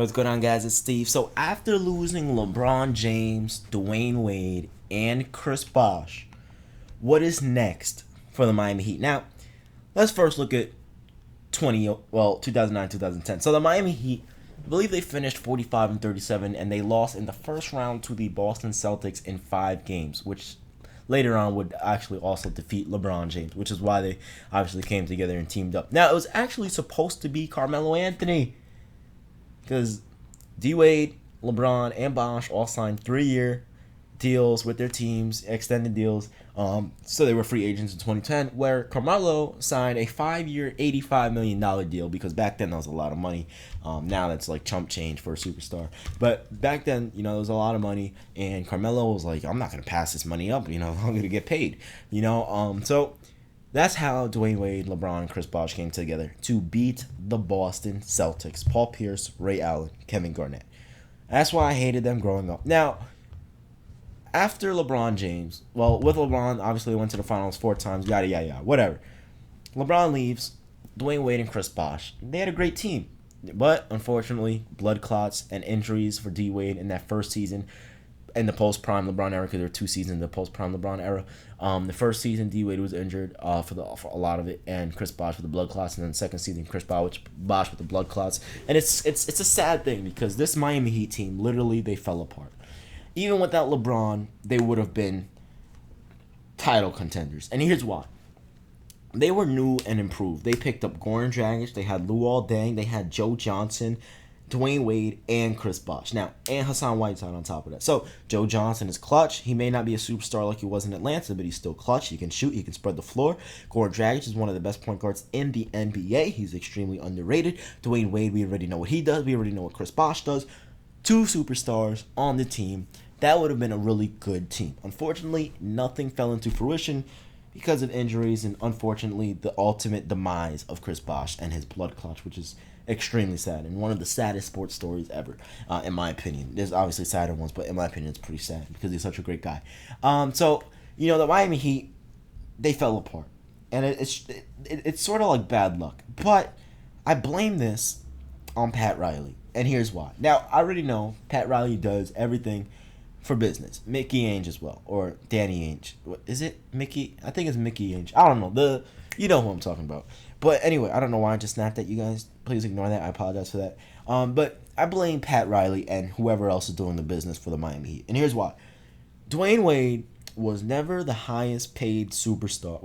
What's going on, guys? It's Steve. So, after losing LeBron James, Dwyane Wade, and Chris Bosh, what is next for the Miami Heat? Now, let's first look at 2009, 2010. So, the Miami Heat, I believe they finished 45 and 37, and they lost in the first round to the Boston Celtics in 5 games, which later on would actually also defeat LeBron James, which is why they obviously came together and teamed up. Now, it was actually supposed to be Carmelo Anthony, because D Wade, LeBron, and Bosh all signed 3-year deals with their teams, extended deals. So they were free agents in 2010, where Carmelo signed a 5-year, $85 million deal, because back then that was a lot of money. Now that's like chump change for a superstar. But back then, there was a lot of money, and Carmelo was like, I'm not going to pass this money up, I'm going to get paid. So that's how Dwyane Wade, LeBron, and Chris Bosh came together to beat the Boston Celtics. Paul Pierce, Ray Allen, Kevin Garnett. That's why I hated them growing up. Now, after LeBron James, with LeBron, obviously went to the finals 4 times, yada, yada, yada, whatever. LeBron leaves, Dwyane Wade and Chris Bosh. They had a great team. But, unfortunately, blood clots and injuries for D Wade in that first season, in the post-prime LeBron era, because there were 2 seasons in the post-prime LeBron era. The first season, D Wade was injured for a lot of it, and Chris Bosh with the blood clots, and then the second season, Chris Bosh with the blood clots. And it's a sad thing, because this Miami Heat team, literally, they fell apart. Even without LeBron, they would have been title contenders, and here's why. They were new and improved. They picked up Goran Dragic, they had Luol Deng, they had Joe Johnson, Dwyane Wade, and Chris Bosh. Now, and Hassan Whiteside on top of that. So, Joe Johnson is clutch. He may not be a superstar like he was in Atlanta, but he's still clutch. He can shoot. He can spread the floor. Goran Dragic is one of the best point guards in the NBA. He's extremely underrated. Dwyane Wade, we already know what he does. We already know what Chris Bosh does. 2 superstars on the team. That would have been a really good team. Unfortunately, nothing fell into fruition because of injuries, and unfortunately, the ultimate demise of Chris Bosh and his blood clots, which is extremely sad, and one of the saddest sports stories ever, in my opinion. There's obviously sadder ones, but in my opinion, it's pretty sad because he's such a great guy. The Miami Heat, they fell apart, and it's sort of like bad luck. But I blame this on Pat Riley, and here's why. Now, I already know Pat Riley does everything for business. Mickey Ainge as well, or Danny Ainge. What is it? Mickey? I think it's Mickey Ainge. I don't know. You know who I'm talking about. But anyway, I don't know why I just snapped at you guys. Please ignore that. I apologize for that. But I blame Pat Riley and whoever else is doing the business for the Miami Heat. And here's why. Dwyane Wade was never the highest paid superstar.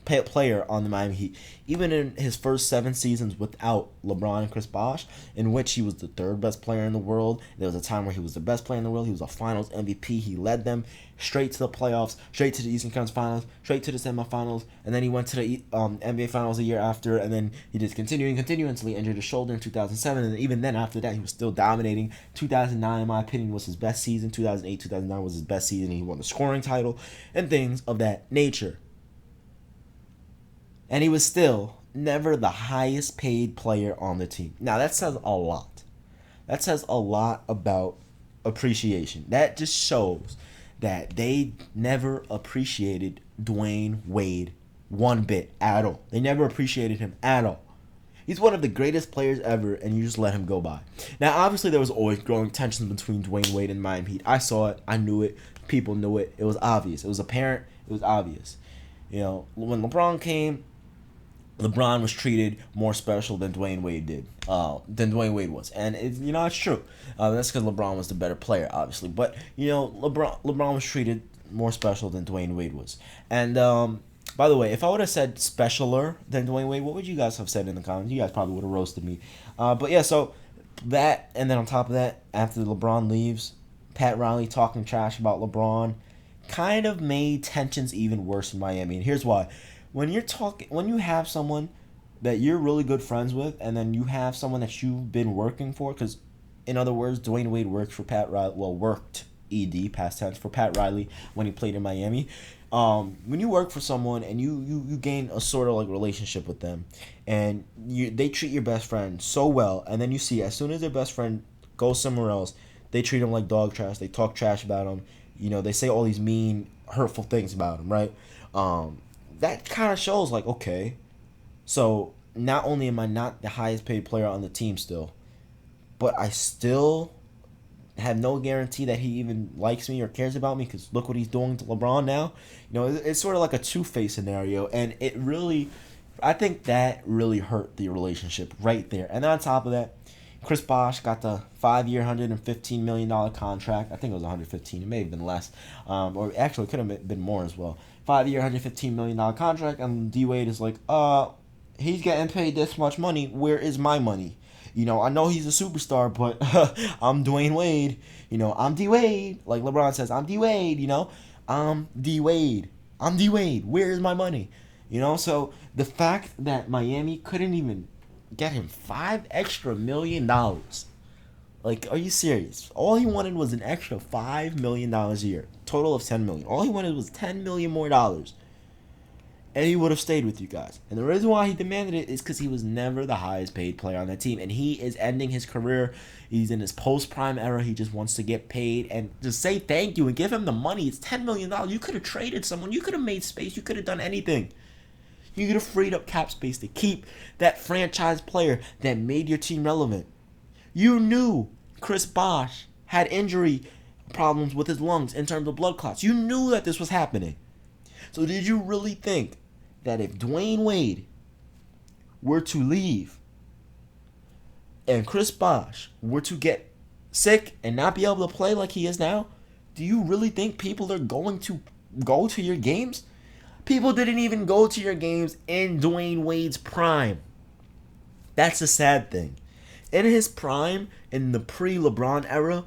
Player on the Miami Heat, even in his first 7 seasons without LeBron and Chris Bosh, in which he was the 3rd best player in the world. There was a time where he was the best player in the world. He was a Finals MVP. He led them straight to the playoffs, straight to the Eastern Conference Finals, straight to the semifinals, and then he went to the NBA Finals a year after, and then he just continued until he injured his shoulder in 2007, and even then after that he was still dominating. 2009, in my opinion, was his best season. 2008, 2009 was his best season. He won the scoring title and things of that nature. And he was still never the highest paid player on the team. Now, that says a lot. That says a lot about appreciation. That just shows that they never appreciated Dwyane Wade one bit at all. They never appreciated him at all. He's one of the greatest players ever, and you just let him go by. Now, obviously, there was always growing tensions between Dwyane Wade and Miami Heat. I saw it. I knew it. People knew it. It was obvious. It was apparent. It was obvious. When LeBron came, LeBron was treated more special than Dwyane Wade did, than Dwyane Wade was, and it's true. That's because LeBron was the better player, obviously. But LeBron was treated more special than Dwyane Wade was. And by the way, if I would have said specialer than Dwyane Wade, what would you guys have said in the comments? You guys probably would have roasted me. But yeah, so that, and then on top of that, after LeBron leaves, Pat Riley talking trash about LeBron kind of made tensions even worse in Miami. And here's why. When you have someone that you're really good friends with, and then you have someone that you've been working for, because, in other words, Dwyane Wade worked for Pat Riley, worked, past tense, for Pat Riley when he played in Miami. When you work for someone and you gain a sort of like relationship with them, and they treat your best friend so well, and then you see as soon as their best friend goes somewhere else, they treat him like dog trash, they talk trash about him, they say all these mean, hurtful things about him, right? That kind of shows, like, okay, so not only am I not the highest paid player on the team still, but I still have no guarantee that he even likes me or cares about me, because look what he's doing to LeBron now. It's sort of like a two-faced scenario, and it really, I think that really hurt the relationship right there. And then on top of that, Chris Bosh got the 5-year, $115 million contract. I think it was 115. It may have been less, or actually it could have been more as well. 5-year, $115 million contract, and D Wade is like, he's getting paid this much money. Where is my money? I know he's a superstar, but I'm Dwayne Wade. I'm D Wade. Like LeBron says, I'm D Wade. I'm D Wade. I'm D Wade. Where is my money? So the fact that Miami couldn't even get him $5 extra million. Like, are you serious? All he wanted was an extra $5 million a year, total of $10 million. All he wanted was $10 million more dollars, and he would have stayed with you guys. And the reason why he demanded it is because he was never the highest paid player on that team, and he is ending his career. He's in his post-prime era. He just wants to get paid and just say thank you and give him the money. It's $10 million. You could have traded someone. You could have made space. You could have done anything. You could have freed up cap space to keep that franchise player that made your team relevant. You knew Chris Bosh had injury problems with his lungs in terms of blood clots. You knew that this was happening. So did you really think that if Dwayne Wade were to leave and Chris Bosh were to get sick and not be able to play like he is now, do you really think people are going to go to your games? People didn't even go to your games in Dwayne Wade's prime. That's the sad thing. In his prime, in the pre-LeBron era,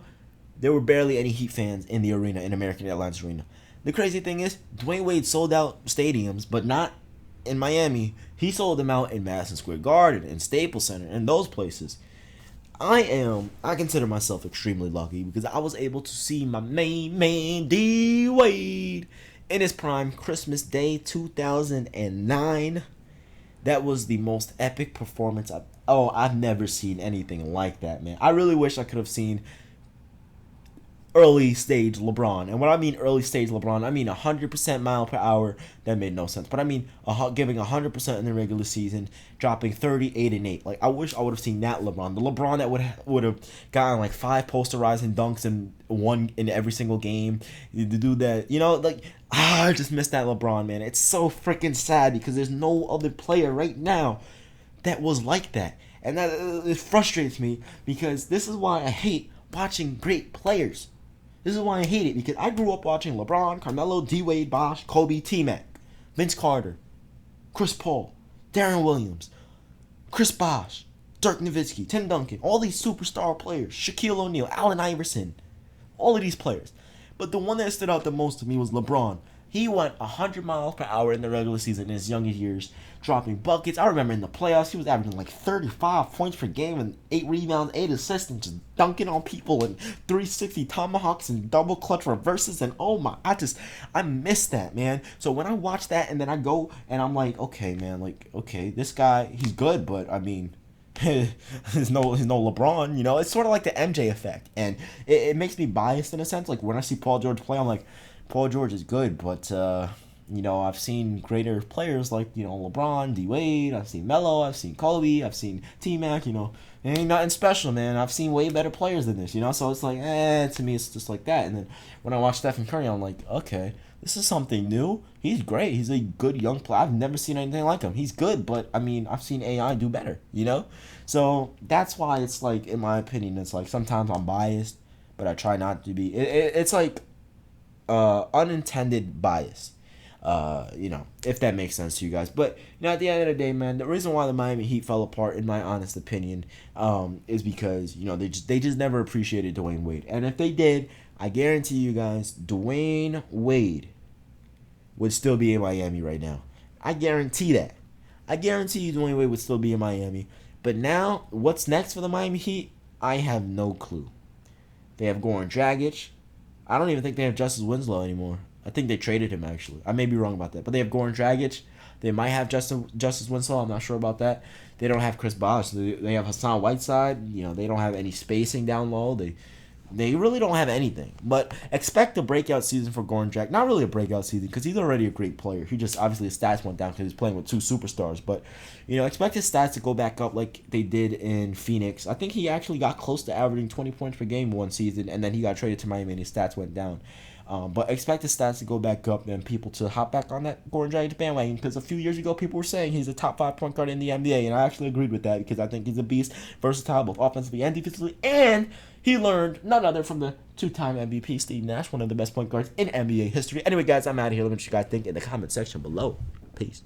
there were barely any Heat fans in the arena, in American Airlines Arena. The crazy thing is, Dwayne Wade sold out stadiums, but not in Miami. He sold them out in Madison Square Garden, in Staples Center, and those places. I consider myself extremely lucky because I was able to see my main man, D Wade, in his prime, Christmas Day 2009. That was the most epic performance I've never seen anything like that, man. I really wish I could have seen early stage LeBron. And when I mean early stage LeBron, I mean 100% mile per hour. That made no sense. But I mean giving 100% in the regular season, dropping 38 and 8. Like, I wish I would have seen that LeBron. The LeBron that would have gotten like 5 posterizing dunks and one in every single game. To do that, I just miss that LeBron, man. It's so freaking sad because there's no other player right now that was like that. And that it frustrates me because this is why I hate watching great players. This is why I hate it, because I grew up watching LeBron, Carmelo, D Wade, Bosh, Kobe, T-Mac, Vince Carter, Chris Paul, Darren Williams, Chris Bosh, Dirk Nowitzki, Tim Duncan, all these superstar players, Shaquille O'Neal, Allen Iverson, all of these players. But the one that stood out the most to me was LeBron. He went 100 miles per hour in the regular season in his younger years, dropping buckets. I remember in the playoffs, he was averaging like 35 points per game and 8 rebounds, 8 assists, and just dunking on people and 360 tomahawks and double clutch reverses. And I miss that, man. So when I watch that and then I go and I'm like, okay, man, this guy, he's good, but I mean, he's no LeBron, It's sort of like the MJ effect, and it makes me biased in a sense. Like when I see Paul George play, I'm like, Paul George is good, but I've seen greater players like LeBron, D Wade. I've seen Melo. I've seen Kobe. I've seen T-Mac. Ain't nothing special, man. I've seen way better players than this. So it's like, to me, it's just like that. And then when I watch Stephen Curry, I'm like, okay, this is something new. He's great. He's a good young player. I've never seen anything like him. He's good, but I mean, I've seen AI do better. So that's why it's like, in my opinion, it's like sometimes I'm biased, but I try not to be. It's like unintended bias. If that makes sense to you guys. But at the end of the day, man, the reason why the Miami Heat fell apart, in my honest opinion, is because they just never appreciated Dwayne Wade. And if they did, I guarantee you guys, Dwayne Wade would still be in Miami right now. I guarantee that. I guarantee you Dwayne Wade would still be in Miami. But now, what's next for the Miami Heat? I have no clue. They have Goran Dragic. I don't even think they have Justice Winslow anymore. I think they traded him, actually. I may be wrong about that. But they have Goran Dragic. They might have Justice Winslow. I'm not sure about that. They don't have Chris Bosh. They have Hassan Whiteside. They don't have any spacing down low. They really don't have anything. But expect a breakout season for Goran Dragic. Not really a breakout season because he's already a great player. He just obviously his stats went down because he's playing with two superstars. But expect his stats to go back up like they did in Phoenix. I think he actually got close to averaging 20 points per game one season, and then he got traded to Miami and his stats went down. But expect his stats to go back up and people to hop back on that Goran Dragic bandwagon because a few years ago people were saying he's a top 5 point guard in the NBA, and I actually agreed with that because I think he's a beast, versatile both offensively and defensively, and he learned none other from the two-time MVP Steve Nash, one of the best point guards in NBA history. Anyway, guys, I'm out of here. Let me know what you guys think in the comment section below. Peace.